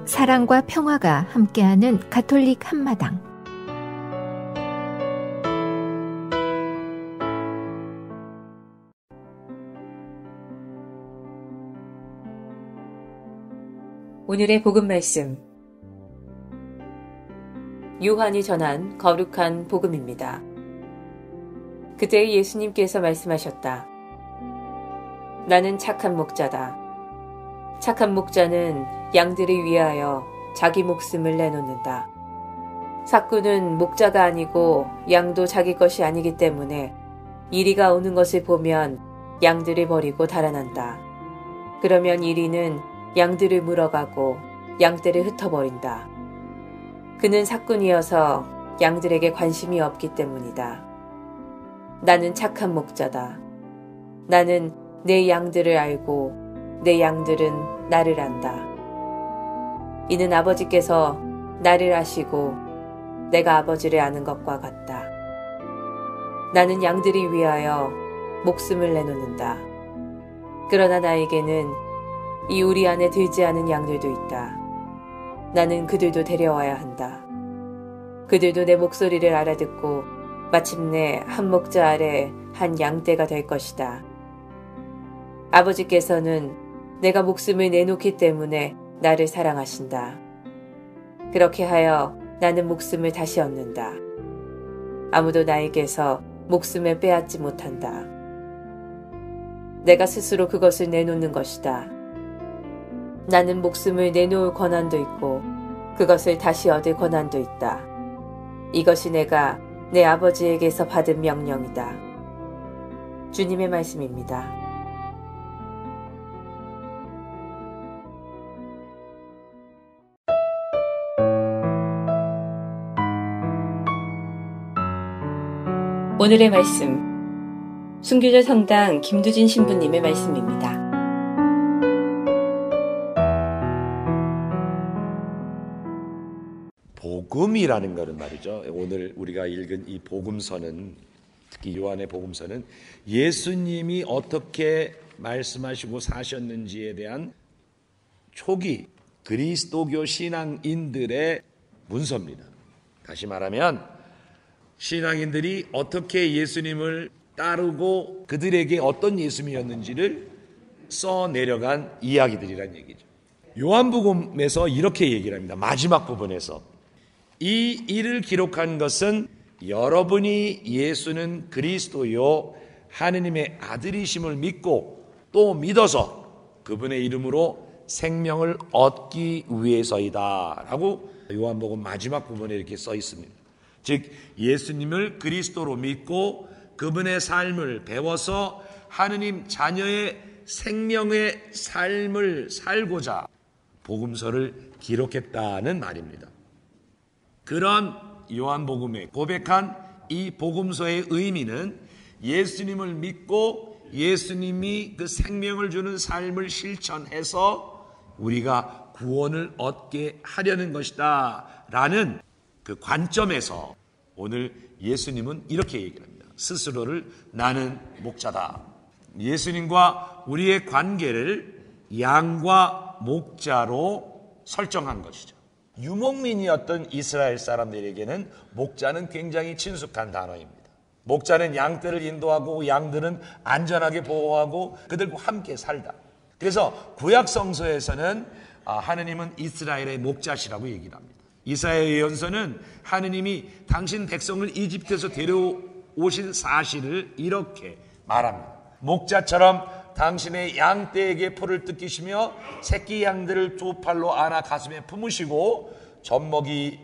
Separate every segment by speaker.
Speaker 1: 사랑과 평화가 함께하는 가톨릭 한마당.
Speaker 2: 오늘의 복음 말씀, 요한이 전한 거룩한 복음입니다. 그때 예수님께서 말씀하셨다. 나는 착한 목자다. 착한 목자는 양들을 위하여 자기 목숨을 내놓는다. 삭구는 목자가 아니고 양도 자기 것이 아니기 때문에 이리가 오는 것을 보면 양들을 버리고 달아난다. 그러면 이리는 양들을 물어가고 양떼를 흩어버린다. 그는 삭군이어서 양들에게 관심이 없기 때문이다. 나는 착한 목자다. 나는 내 양들을 알고 내 양들은 나를 안다. 이는 아버지께서 나를 아시고 내가 아버지를 아는 것과 같다. 나는 양들을 위하여 목숨을 내놓는다. 그러나 나에게는 이 우리 안에 들지 않은 양들도 있다. 나는 그들도 데려와야 한다. 그들도 내 목소리를 알아듣고 마침내 한 목자 아래 한 양떼가 될 것이다. 아버지께서는 내가 목숨을 내놓기 때문에 나를 사랑하신다. 그렇게 하여 나는 목숨을 다시 얻는다. 아무도 나에게서 목숨을 빼앗지 못한다. 내가 스스로 그것을 내놓는 것이다. 나는 목숨을 내놓을 권한도 있고 그것을 다시 얻을 권한도 있다. 이것이 내가 내 아버지에게서 받은 명령이다. 주님의 말씀입니다. 오늘의 말씀, 순교자 성당 김두진 신부님의 말씀입니다.
Speaker 3: 복음이라는 것은 말이죠. 오늘 우리가 읽은 이 복음서는, 특히 요한의 복음서는 예수님이 어떻게 말씀하시고 사셨는지에 대한 초기 그리스도교 신앙인들의 문서입니다. 다시 말하면 신앙인들이 어떻게 예수님을 따르고 그들에게 어떤 예수님이었는지를 써내려간 이야기들이란 얘기죠. 요한복음에서 이렇게 얘기를 합니다. 마지막 부분에서 이 일을 기록한 것은 여러분이 예수는 그리스도요 하느님의 아들이심을 믿고 또 믿어서 그분의 이름으로 생명을 얻기 위해서이다 라고 요한복음 마지막 부분에 이렇게 써 있습니다. 즉 예수님을 그리스도로 믿고 그분의 삶을 배워서 하느님 자녀의 생명의 삶을 살고자 복음서를 기록했다는 말입니다. 그런 요한복음에 고백한 이 복음서의 의미는 예수님을 믿고 예수님이 그 생명을 주는 삶을 실천해서 우리가 구원을 얻게 하려는 것이다 라는 그 관점에서 오늘 예수님은 이렇게 얘기를 합니다. 스스로를 나는 목자다. 예수님과 우리의 관계를 양과 목자로 설정한 것이죠. 유목민이었던 이스라엘 사람들에게는 목자는 굉장히 친숙한 단어입니다. 목자는 양떼를 인도하고 양들은 안전하게 보호하고 그들과 함께 살다. 그래서 구약 성서에서는 하느님은 이스라엘의 목자시라고 얘기를 합니다. 이사야 예언서는 하느님이 당신 백성을 이집트에서 데려오신 사실을 이렇게 말합니다. 목자처럼 당신의 양떼에게 풀을 뜯기시며 새끼 양들을 두 팔로 안아 가슴에 품으시고 젖먹이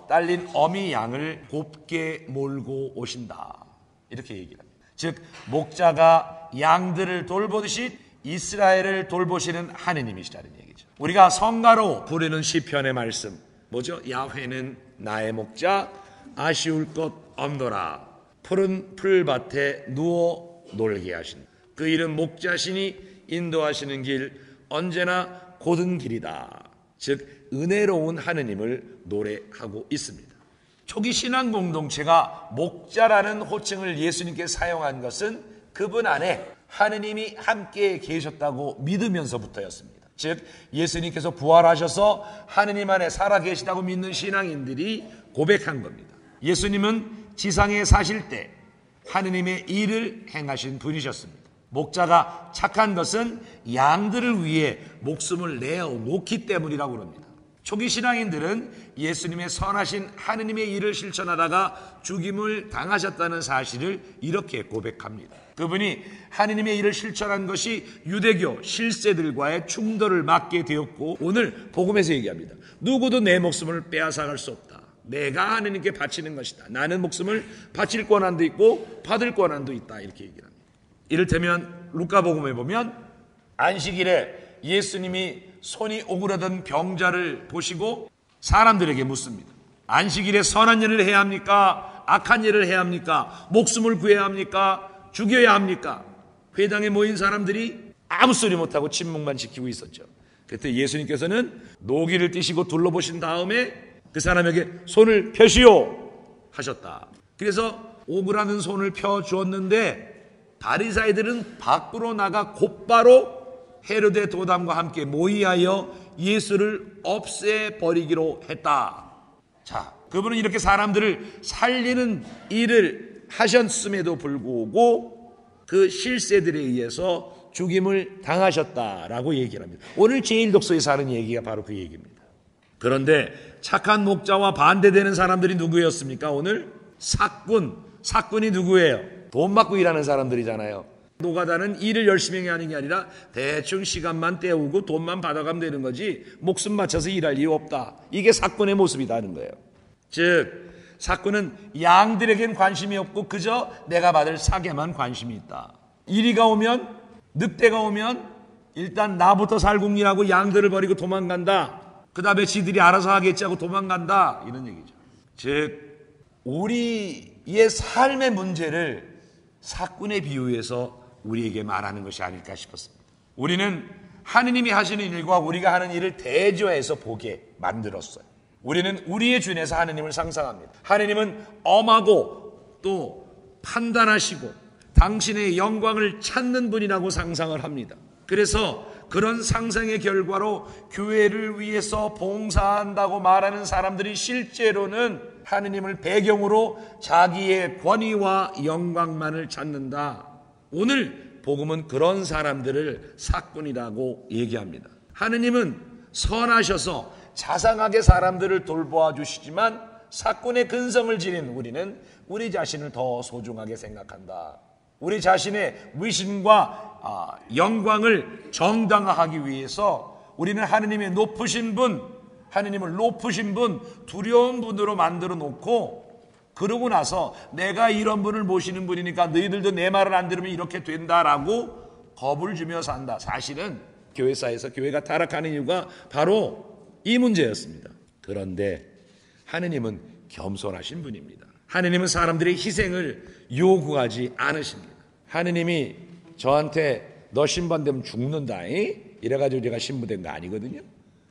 Speaker 3: 딸린 어미 양을 곱게 몰고 오신다. 이렇게 얘기를 합니다. 즉 목자가 양들을 돌보듯이 이스라엘을 돌보시는 하느님이시라는 얘기죠. 우리가 성가로 부르는 시편의 말씀 뭐죠? 야훼는 나의 목자 아쉬울 것 없노라. 푸른 풀밭에 누워 놀게 하신다. 그 이름 목자시니 인도하시는 길 언제나 곧은 길이다. 즉 은혜로운 하느님을 노래하고 있습니다. 초기 신앙 공동체가 목자라는 호칭을 예수님께 사용한 것은 그분 안에 하느님이 함께 계셨다고 믿으면서부터였습니다. 즉 예수님께서 부활하셔서 하느님 안에 살아계시다고 믿는 신앙인들이 고백한 겁니다. 예수님은 지상에 사실 때 하느님의 일을 행하신 분이셨습니다. 목자가 착한 것은 양들을 위해 목숨을 내어놓기 때문이라고 합니다. 초기 신앙인들은 예수님의 선하신 하느님의 일을 실천하다가 죽임을 당하셨다는 사실을 이렇게 고백합니다. 그분이 하느님의 일을 실천한 것이 유대교 실세들과의 충돌을 막게 되었고, 오늘 복음에서 얘기합니다. 누구도 내 목숨을 빼앗아갈 수 없다. 내가 하느님께 바치는 것이다. 나는 목숨을 바칠 권한도 있고 받을 권한도 있다. 이렇게 얘기를 합니다. 이를테면 루카복음에 보면 안식일에 예수님이 손이 오그라든 병자를 보시고 사람들에게 묻습니다. 안식일에 선한 일을 해야 합니까? 악한 일을 해야 합니까? 목숨을 구해야 합니까? 죽여야 합니까? 회당에 모인 사람들이 아무 소리 못하고 침묵만 지키고 있었죠. 그때 예수님께서는 노기를 띠시고 둘러보신 다음에 그 사람에게 손을 펴시오 하셨다. 그래서 오그라든 손을 펴 주었는데 바리사이들은 밖으로 나가 곧바로 헤로데 도담과 함께 모의하여 예수를 없애버리기로 했다. 자, 그분은 이렇게 사람들을 살리는 일을 하셨음에도 불구하고 그 실세들에 의해서 죽임을 당하셨다라고 얘기를 합니다. 오늘 제일 독서에서 하는 얘기가 바로 그 얘기입니다. 그런데 착한 목자와 반대되는 사람들이 누구였습니까? 오늘 사꾼이 누구예요? 돈 받고 일하는 사람들이잖아요. 노가다는 일을 열심히 하는 게 아니라 대충 시간만 때우고 돈만 받아가면 되는 거지 목숨 맞춰서 일할 이유 없다. 이게 사꾼의 모습이라는 거예요. 즉 사꾼은 양들에겐 관심이 없고 그저 내가 받을 사계만 관심이 있다. 이리가 오면, 늑대가 오면 일단 나부터 살궁리하고 양들을 버리고 도망간다. 그 다음에 지들이 알아서 하겠지 하고 도망간다. 이런 얘기죠. 즉 우리의 삶의 문제를 사꾼에 비유해서 우리에게 말하는 것이 아닐까 싶었습니다. 우리는 하느님이 하시는 일과 우리가 하는 일을 대조해서 보게 만들었어요. 우리는 우리의 준에서 하느님을 상상합니다. 하느님은 엄하고 또 판단하시고 당신의 영광을 찾는 분이라고 상상을 합니다. 그래서 그런 상상의 결과로 교회를 위해서 봉사한다고 말하는 사람들이 실제로는 하느님을 배경으로 자기의 권위와 영광만을 찾는다. 오늘 복음은 그런 사람들을 사꾼이라고 얘기합니다. 하느님은 선하셔서 자상하게 사람들을 돌보아 주시지만 사꾼의 근성을 지닌 우리는 우리 자신을 더 소중하게 생각한다. 우리 자신의 위신과 영광을 정당화하기 위해서 우리는 하느님의 높으신 분, 하느님을 높으신 분, 두려운 분으로 만들어 놓고 그러고 나서 내가 이런 분을 모시는 분이니까 너희들도 내 말을 안 들으면 이렇게 된다라고 겁을 주며 산다. 사실은 교회사에서 교회가 타락하는 이유가 바로 이 문제였습니다. 그런데 하느님은 겸손하신 분입니다. 하느님은 사람들의 희생을 요구하지 않으십니다. 하느님이 저한테 너 신부되면 죽는다 이래가지고 제가 신부된 거 아니거든요.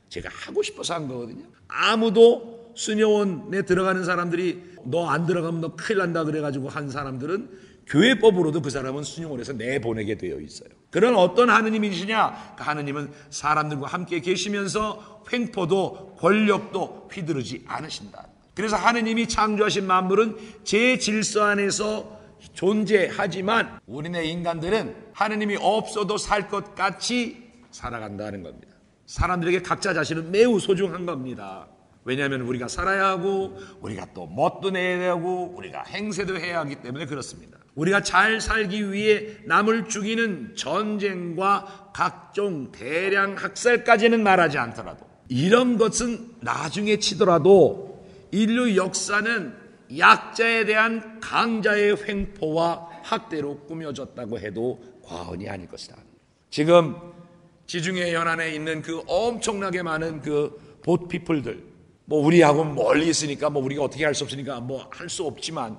Speaker 3: 제가 하고 싶어서 한 거거든요. 아무도 수녀원에 들어가는 사람들이 너 안 들어가면 너 큰일 난다 그래가지고 한 사람들은 교회법으로도 그 사람은 수녀원에서 내보내게 되어 있어요. 그런 어떤 하느님이시냐? 그 하느님은 사람들과 함께 계시면서 횡포도 권력도 휘두르지 않으신다. 그래서 하느님이 창조하신 만물은 제 질서 안에서 존재하지만 우리네 인간들은 하느님이 없어도 살 것 같이 살아간다는 겁니다. 사람들에게 각자 자신은 매우 소중한 겁니다. 왜냐하면 우리가 살아야 하고 우리가 또 멋도 내야 되고 우리가 행세도 해야 하기 때문에 그렇습니다. 우리가 잘 살기 위해 남을 죽이는 전쟁과 각종 대량 학살까지는 말하지 않더라도 이런 것은 나중에 치더라도 인류 역사는 약자에 대한 강자의 횡포와 학대로 꾸며졌다고 해도 과언이 아닐 것이다. 지금 지중해 연안에 있는 그 엄청나게 많은 그 보트피플들, 뭐 우리하고 멀리 있으니까 뭐 우리가 어떻게 할 수 없으니까 뭐 할 수 없지만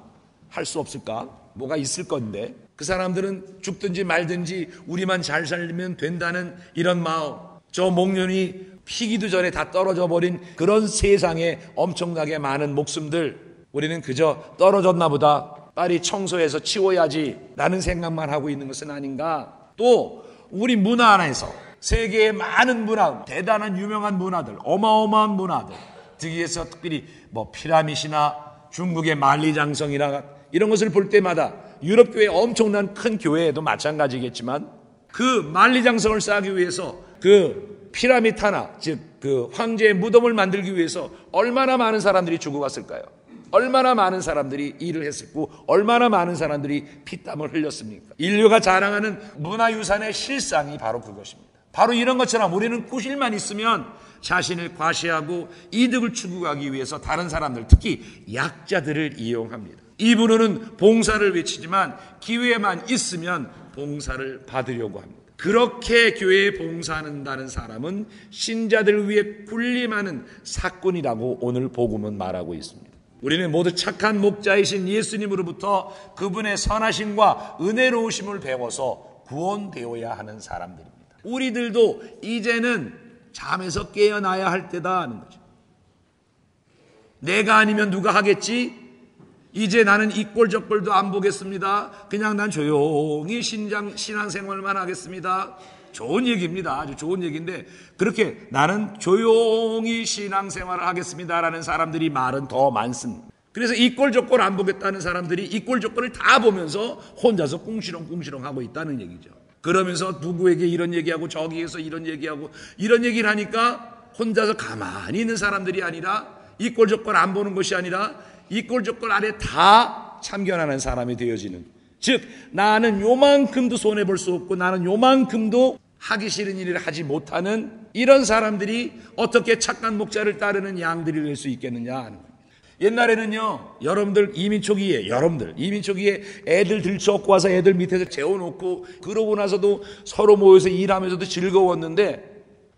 Speaker 3: 할 수 없을까? 뭐가 있을 건데 그 사람들은 죽든지 말든지 우리만 잘 살면 된다는 이런 마음, 저 목련이 피기도 전에 다 떨어져 버린 그런 세상에 엄청나게 많은 목숨들, 우리는 그저 떨어졌나 보다 빨리 청소해서 치워야지 라는 생각만 하고 있는 것은 아닌가. 또 우리 문화 안에서 세계의 많은 문화, 대단한 유명한 문화들, 어마어마한 문화들, 특히해서 특별히 피라밋이나 중국의 만리장성이나 이런 것을 볼 때마다 유럽 교회 엄청난 큰 교회에도 마찬가지겠지만 그 만리장성을 쌓기 위해서 그 피라밋 하나, 즉 그 황제의 무덤을 만들기 위해서 얼마나 많은 사람들이 죽어갔을까요? 얼마나 많은 사람들이 일을 했었고 얼마나 많은 사람들이 피땀을 흘렸습니까? 인류가 자랑하는 문화유산의 실상이 바로 그것입니다. 바로 이런 것처럼 우리는 구실만 있으면 자신을 과시하고 이득을 추구하기 위해서 다른 사람들, 특히 약자들을 이용합니다. 입으로는 봉사를 외치지만 기회만 있으면 봉사를 받으려고 합니다. 그렇게 교회에 봉사한다는 사람은 신자들을 위해 군림하는 사건이라고 오늘 복음은 말하고 있습니다. 우리는 모두 착한 목자이신 예수님으로부터 그분의 선하심과 은혜로우심을 배워서 구원되어야 하는 사람들입니다. 우리들도 이제는 잠에서 깨어나야 할 때다 하는 거죠. 내가 아니면 누가 하겠지? 이제 나는 이꼴저꼴도 안 보겠습니다. 그냥 난 조용히 신앙생활만 하겠습니다. 좋은 얘기입니다. 아주 좋은 얘기인데 그렇게 나는 조용히 신앙생활을 하겠습니다라는 사람들이 말은 더 많습니다. 그래서 이꼴저꼴 안 보겠다는 사람들이 이꼴저꼴을 다 보면서 혼자서 꿍시렁꿍시렁 하고 있다는 얘기죠. 그러면서 누구에게 이런 얘기하고 저기에서 이런 얘기하고 이런 얘기를 하니까 혼자서 가만히 있는 사람들이 아니라 이꼴저꼴 안 보는 것이 아니라 이꼴저꼴 안에 다 참견하는 사람이 되어지는, 즉 나는 요만큼도 손해볼 수 없고 나는 요만큼도 하기 싫은 일을 하지 못하는 이런 사람들이 어떻게 착한 목자를 따르는 양들이 될 수 있겠느냐 하는 겁니다. 옛날에는요, 여러분들 이민 초기에 애들 들쳐업고 와서 애들 밑에서 재워놓고 그러고 나서도 서로 모여서 일하면서도 즐거웠는데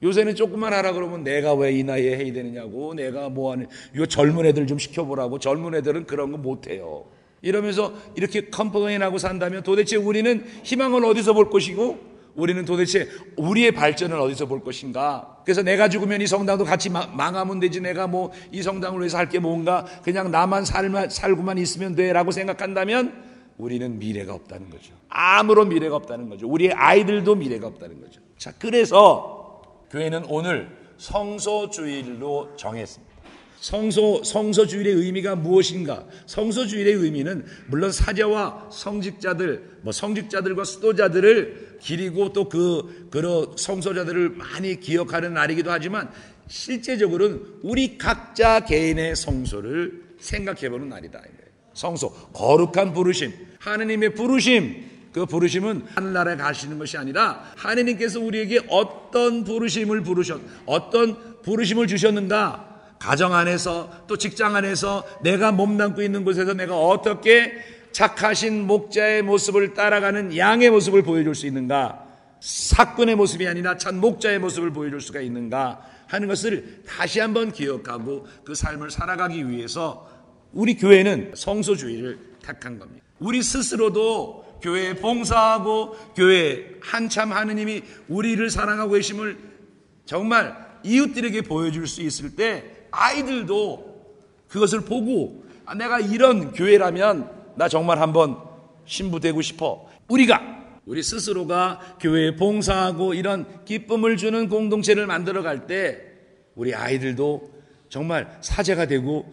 Speaker 3: 요새는 조금만 하라 그러면 내가 왜 이 나이에 해야 되느냐고, 내가 뭐하는, 요 젊은 애들 좀 시켜보라고, 젊은 애들은 그런 거 못해요. 이러면서 이렇게 컴플레인하고 산다면 도대체 우리는 희망을 어디서 볼 것이고 우리는 도대체 우리의 발전을 어디서 볼 것인가. 그래서 내가 죽으면 이 성당도 같이 망하면 되지, 내가 뭐 이 성당을 위해서 할 게 뭔가, 그냥 나만 살고만 있으면 돼라고 생각한다면 우리는 미래가 없다는 거죠. 아무런 미래가 없다는 거죠. 우리의 아이들도 미래가 없다는 거죠. 자, 그래서 교회는 오늘 성소주일로 정했습니다. 성소주일의 의미가 무엇인가? 성소주일의 의미는 물론 사제와 성직자들과 수도자들을 기리고 또 그 성소자들을 많이 기억하는 날이기도 하지만 실제적으로는 우리 각자 개인의 성소를 생각해보는 날이다. 성소, 거룩한 부르심, 하느님의 부르심. 그 부르심은 하늘나라에 가시는 것이 아니라 하느님께서 우리에게 어떤 부르심을 주셨는가, 가정 안에서 또 직장 안에서 내가 몸담고 있는 곳에서 내가 어떻게 착하신 목자의 모습을 따라가는 양의 모습을 보여줄 수 있는가, 사꾼의 모습이 아니라 참 목자의 모습을 보여줄 수가 있는가 하는 것을 다시 한번 기억하고 그 삶을 살아가기 위해서 우리 교회는 성소주의를 택한 겁니다. 우리 스스로도 교회에 봉사하고 교회에 한참 하느님이 우리를 사랑하고 계심을 정말 이웃들에게 보여줄 수 있을 때 아이들도 그것을 보고 내가 이런 교회라면 나 정말 한번 신부되고 싶어. 우리 스스로가 교회에 봉사하고 이런 기쁨을 주는 공동체를 만들어갈 때 우리 아이들도 정말 사제가 되고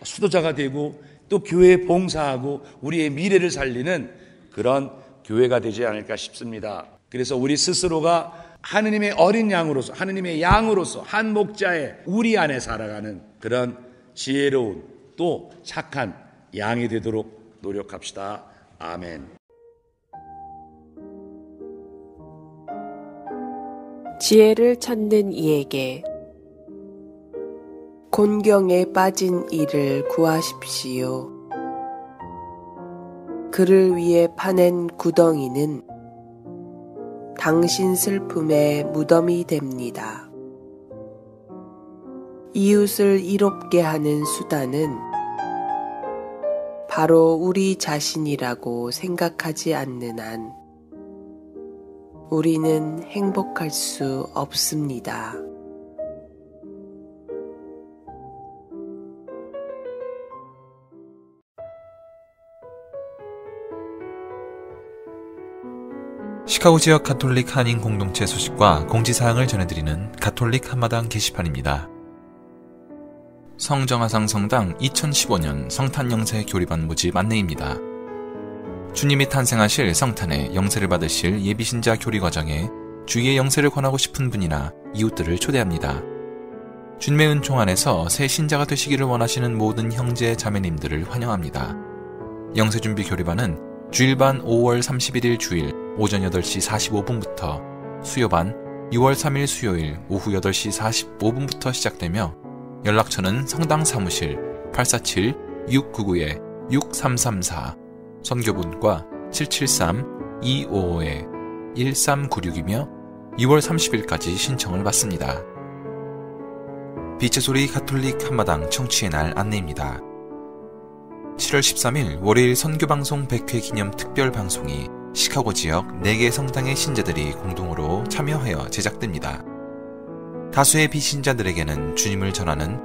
Speaker 3: 수도자가 되고 또 교회에 봉사하고 우리의 미래를 살리는 그런 교회가 되지 않을까 싶습니다. 그래서 우리 스스로가 하느님의 어린 양으로서, 하느님의 양으로서 한 목자의 우리 안에 살아가는 그런 지혜로운 또 착한 양이 되도록 노력합시다. 아멘.
Speaker 4: 지혜를 찾는 이에게 곤경에 빠진 이를 구하십시오. 그를 위해 파낸 구덩이는 당신 슬픔의 무덤이 됩니다. 이웃을 이롭게 하는 수단은 바로 우리 자신이라고 생각하지 않는 한 우리는 행복할 수 없습니다.
Speaker 5: 시카고 지역 가톨릭 한인 공동체 소식과 공지사항을 전해드리는 가톨릭 한마당 게시판입니다. 성정하상 성당 2015년 성탄 영세 교리반 모집 안내입니다. 주님이 탄생하실 성탄에 영세를 받으실 예비신자 교리 과정에 주의의 영세를 권하고 싶은 분이나 이웃들을 초대합니다. 주님의 은총 안에서 새 신자가 되시기를 원하시는 모든 형제 자매님들을 환영합니다. 영세준비 교리반은 주일반 5월 31일 주일 오전 8시 45분부터 수요반 6월 3일 수요일 오후 8시 45분부터 시작되며 연락처는 성당 사무실 847-699-6334 선교분과 773-255-1396이며 2월 30일까지 신청을 받습니다. 빛의 소리 가톨릭 한마당 청취의 날 안내입니다. 7월 13일 월요일 선교방송 100회 기념 특별 방송이 시카고 지역 4개 성당의 신자들이 공동으로 참여하여 제작됩니다. 다수의 비신자들에게는 주님을 전하는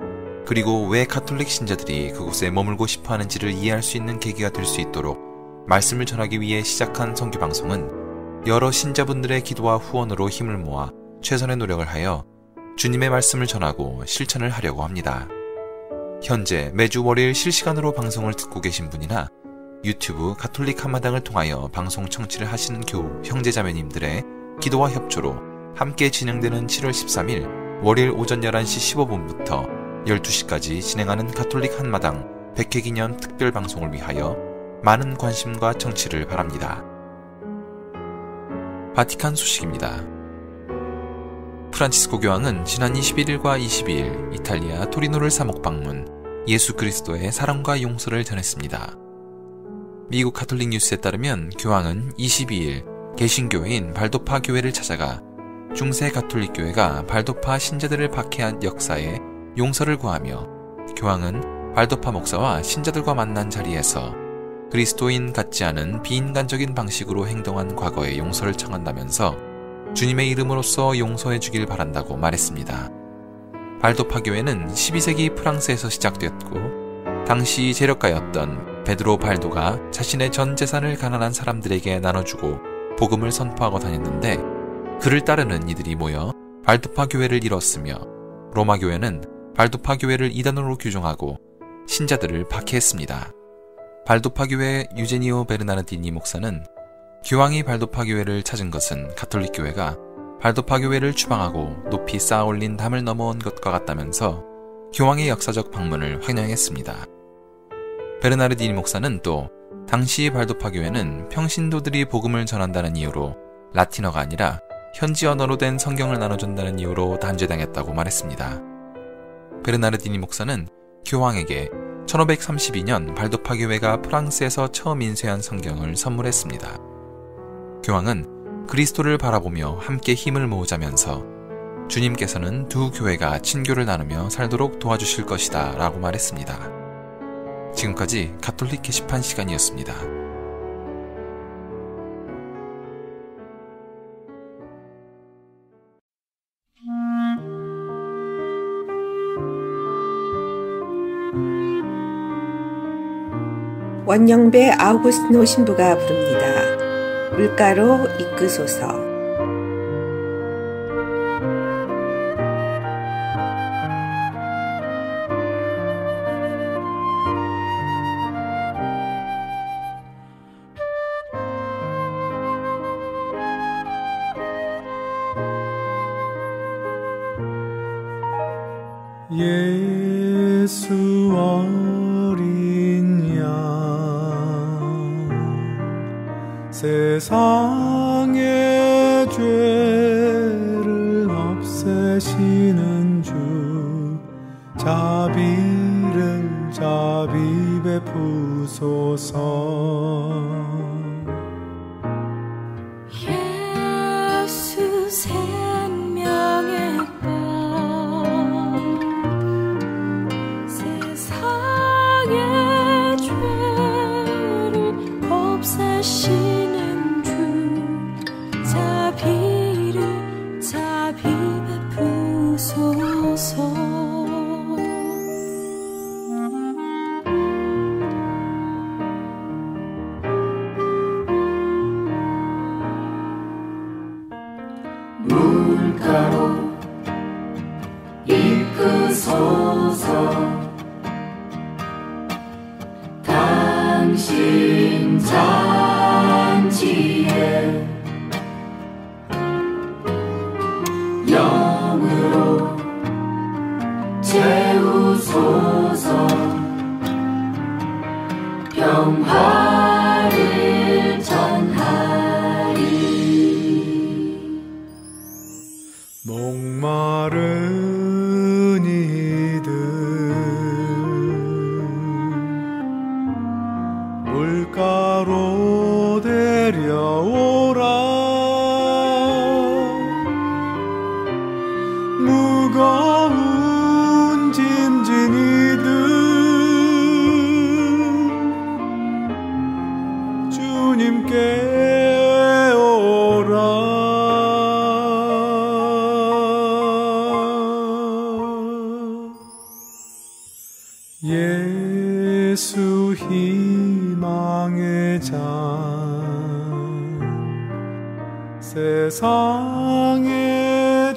Speaker 5: 그리고 왜 가톨릭 신자들이 그곳에 머물고 싶어 하는지를 이해할 수 있는 계기가 될 수 있도록 말씀을 전하기 위해 시작한 선교방송은 여러 신자분들의 기도와 후원으로 힘을 모아 최선의 노력을 하여 주님의 말씀을 전하고 실천을 하려고 합니다. 현재 매주 월요일 실시간으로 방송을 듣고 계신 분이나 유튜브 가톨릭 한마당을 통하여 방송 청취를 하시는 교우 형제자매님들의 기도와 협조로 함께 진행되는 7월 13일 월요일 오전 11시 15분부터 12시까지 진행하는 가톨릭 한마당 100회 기념 특별 방송을 위하여 많은 관심과 청취를 바랍니다. 바티칸 소식입니다. 프란치스코 교황은 지난 21일과 22일 이탈리아 토리노를 사목 방문, 예수 그리스도의 사랑과 용서를 전했습니다. 미국 가톨릭 뉴스에 따르면 교황은 22일 개신교회인 발도파 교회를 찾아가 중세 가톨릭 교회가 발도파 신자들을 박해한 역사에 용서를 구하며 교황은 발도파 목사와 신자들과 만난 자리에서 그리스도인 같지 않은 비인간적인 방식으로 행동한 과거의 용서를 청한다면서 주님의 이름으로써 용서해 주길 바란다고 말했습니다. 발도파 교회는 12세기 프랑스에서 시작되었고 당시 재력가였던 베드로 발도가 자신의 전 재산을 가난한 사람들에게 나눠주고 복음을 선포하고 다녔는데 그를 따르는 이들이 모여 발도파 교회를 이뤘으며 로마 교회는 발도파 교회를 이단으로 규정하고 신자들을 박해했습니다. 발도파 교회 유제니오 베르나르디니 목사는 교황이 발도파 교회를 찾은 것은 가톨릭 교회가 발도파 교회를 추방하고 높이 쌓아올린 담을 넘어온 것과 같다면서 교황의 역사적 방문을 환영했습니다. 베르나르디니 목사는 또 당시 발도파 교회는 평신도들이 복음을 전한다는 이유로 라틴어가 아니라 현지 언어로 된 성경을 나눠준다는 이유로 단죄당했다고 말했습니다. 베르나르디니 목사는 교황에게 1532년 발도파 교회가 프랑스에서 처음 인쇄한 성경을 선물했습니다. 교황은 그리스도를 바라보며 함께 힘을 모으자면서 주님께서는 두 교회가 친교를 나누며 살도록 도와주실 것이다 라고 말했습니다. 지금까지 가톨릭 게시판 시간이었습니다.
Speaker 6: 원영배 아우구스티노 신부가 부릅니다. 물가로 이끄소서.
Speaker 7: 예수 어린 양 세상의 죄를 없애시는 주 자비 베푸소서.
Speaker 8: 예수 생명의 세상의 죄를 없애시는 주 자비 베푸소서.
Speaker 7: 목마른 이들 물가로 데려오라. 무거운 짐진 이들 주님께 오라. 예수 희망의 잔 세상의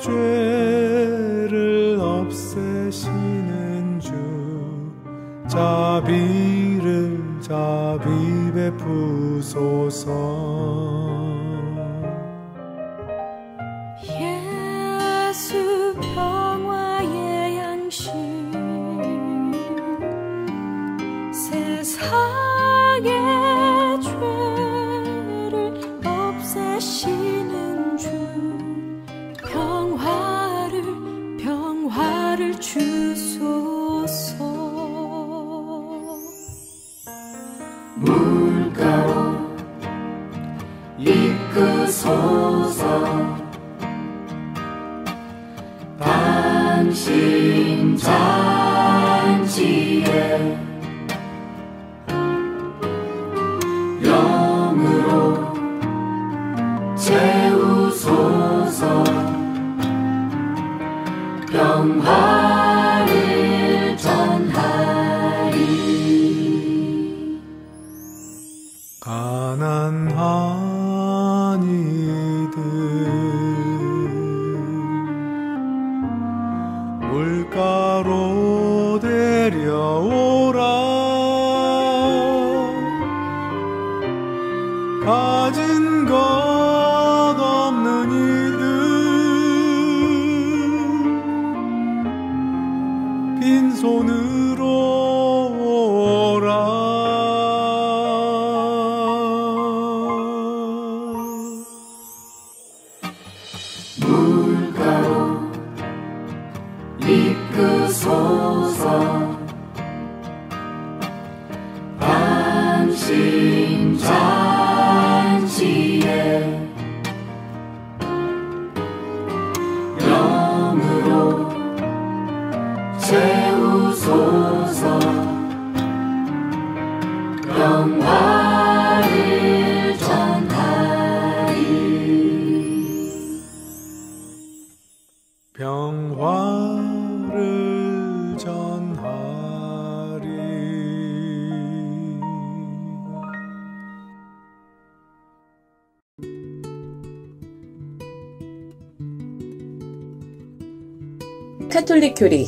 Speaker 7: 죄를 없애시는 주 자비를 자비 베푸소서.
Speaker 8: 예수 평화의 양식 세상의 죄를 없애시는 주 평화를 주소서.
Speaker 9: 물가로 이끄소서. 당신 잔치에 영으로 채우소서. 평화를 전하리.
Speaker 7: 가난한 이들 물가로 데려오라. 가진 것 없는 이들 빈손으로 오라.
Speaker 9: 물가로 이끄소서. 당신 잔치에 영으로 채우소서. 평화를 전하리.
Speaker 7: 평화를 전하리.
Speaker 2: 카톨릭 교리.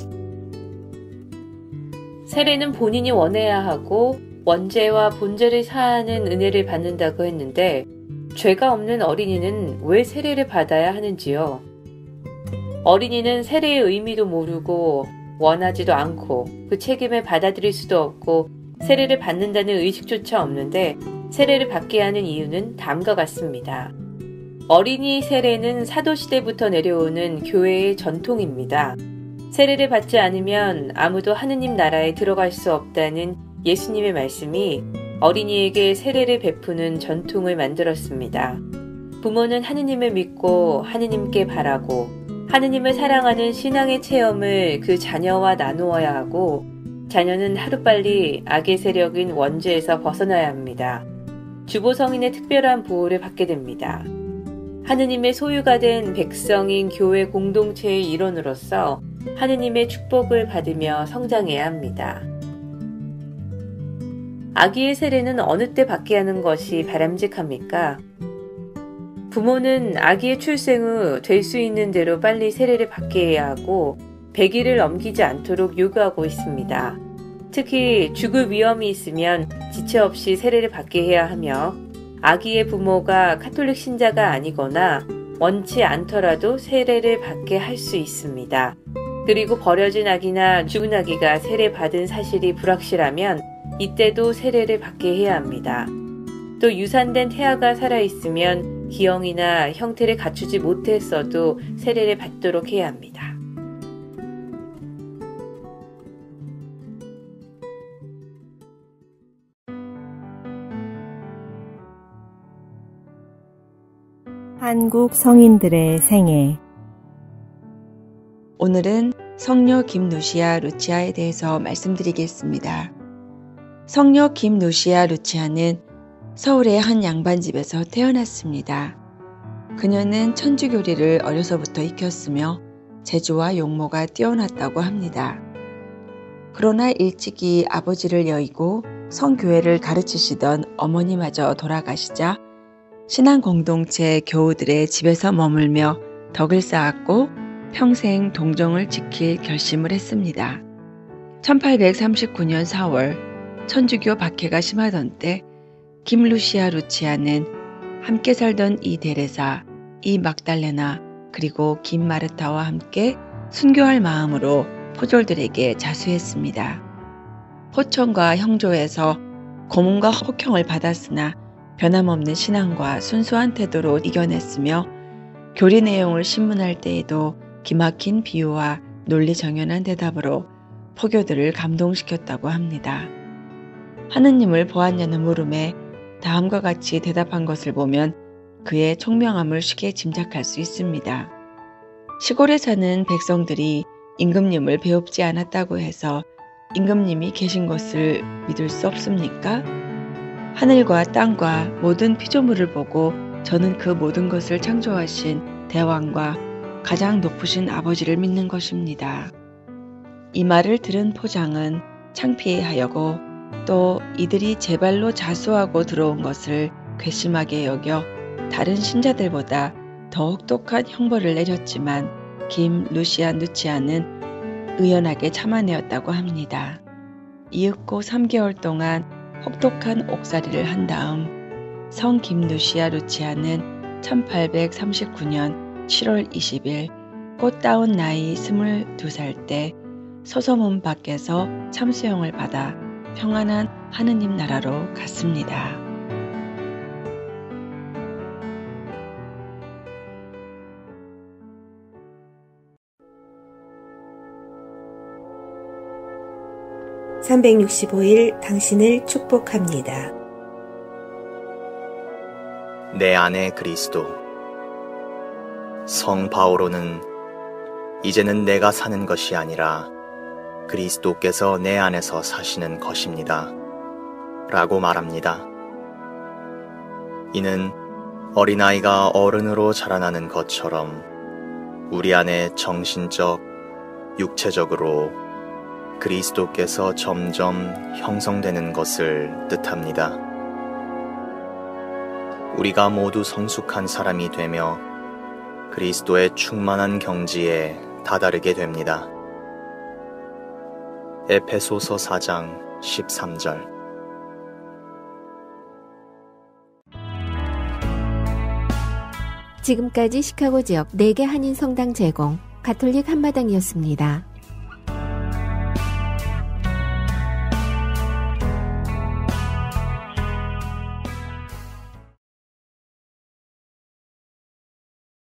Speaker 2: 세례는 본인이 원해야 하고 원죄와 본죄를 사하는 은혜를 받는다고 했는데 죄가 없는 어린이는 왜 세례를 받아야 하는지요? 어린이는 세례의 의미도 모르고 원하지도 않고 그 책임을 받아들일 수도 없고 세례를 받는다는 의식조차 없는데 세례를 받게 하는 이유는 다음과 같습니다. 어린이 세례는 사도시대부터 내려오는 교회의 전통입니다. 세례를 받지 않으면 아무도 하느님 나라에 들어갈 수 없다는 예수님의 말씀이 어린이에게 세례를 베푸는 전통을 만들었습니다. 부모는 하느님을 믿고 하느님께 바라고 하느님을 사랑하는 신앙의 체험을 그 자녀와 나누어야 하고 자녀는 하루빨리 악의 세력인 원죄에서 벗어나야 합니다. 주보성인의 특별한 보호를 받게 됩니다. 하느님의 소유가 된 백성인 교회 공동체의 일원으로서 하느님의 축복을 받으며 성장해야 합니다. 아기의 세례는 어느 때 받게 하는 것이 바람직합니까? 부모는 아기의 출생 후 될 수 있는 대로 빨리 세례를 받게 해야 하고 100일을 넘기지 않도록 요구하고 있습니다. 특히 죽을 위험이 있으면 지체 없이 세례를 받게 해야 하며 아기의 부모가 카톨릭 신자가 아니거나 원치 않더라도 세례를 받게 할 수 있습니다. 그리고 버려진 아기나 죽은 아기가 세례 받은 사실이 불확실하면 이때도 세례를 받게 해야 합니다. 또 유산된 태아가 살아있으면 기형이나 형태를 갖추지 못했어도 세례를 받도록 해야 합니다.
Speaker 10: 한국 성인들의 생애.
Speaker 11: 오늘은 성녀 김루시아 루치아에 대해서 말씀드리겠습니다. 성녀 김루시아 루치아는 서울의 한 양반집에서 태어났습니다. 그녀는 천주교리를 어려서부터 익혔으며 재주와 용모가 뛰어났다고 합니다. 그러나 일찍이 아버지를 여의고 성교회를 가르치시던 어머니마저 돌아가시자 신앙 공동체 교우들의 집에서 머물며 덕을 쌓았고 평생 동정을 지킬 결심을 했습니다. 1839년 4월 천주교 박해가 심하던 때 김루시아 루치아는 함께 살던 이 데레사, 이 막달레나 그리고 김 마르타와 함께 순교할 마음으로 포졸들에게 자수했습니다. 포청과 형조에서 고문과 혹형을 받았으나 변함없는 신앙과 순수한 태도로 이겨냈으며 교리 내용을 신문할 때에도 기막힌 비유와 논리정연한 대답으로 포교들을 감동시켰다고 합니다. 하느님을 보았냐는 물음에 다음과 같이 대답한 것을 보면 그의 총명함을 쉽게 짐작할 수 있습니다. 시골에 사는 백성들이 임금님을 배웁지 않았다고 해서 임금님이 계신 것을 믿을 수 없습니까? 하늘과 땅과 모든 피조물을 보고 저는 그 모든 것을 창조하신 대왕과 가장 높으신 아버지를 믿는 것입니다. 이 말을 들은 포장은 창피해하여고 또 이들이 제 발로 자수하고 들어온 것을 괘씸하게 여겨 다른 신자들보다 더 혹독한 형벌을 내렸지만 김 루시아 누치아는 의연하게 참아내었다고 합니다. 이윽고 3개월 동안 혹독한 옥살이를 한 다음 성 김루시아 루치아는 1839년 7월 20일 꽃다운 나이 22살 때 소서문 밖에서 참수형을 받아 평안한 하느님 나라로 갔습니다.
Speaker 6: (365일) 당신을 축복합니다.
Speaker 12: 내 안에 그리스도. 성 바오로는 이제는 내가 사는 것이 아니라 그리스도께서 내 안에서 사시는 것입니다. 라고 말합니다. 이는 어린아이가 어른으로 자라나는 것처럼 우리 안에 정신적, 육체적으로 그리스도께서 점점 형성되는 것을 뜻합니다. 우리가 모두 성숙한 사람이 되며 그리스도의 충만한 경지에 다다르게 됩니다. 에페소서 4장 13절.
Speaker 1: 지금까지 시카고 지역 4개 한인 성당 제공 가톨릭 한마당이었습니다.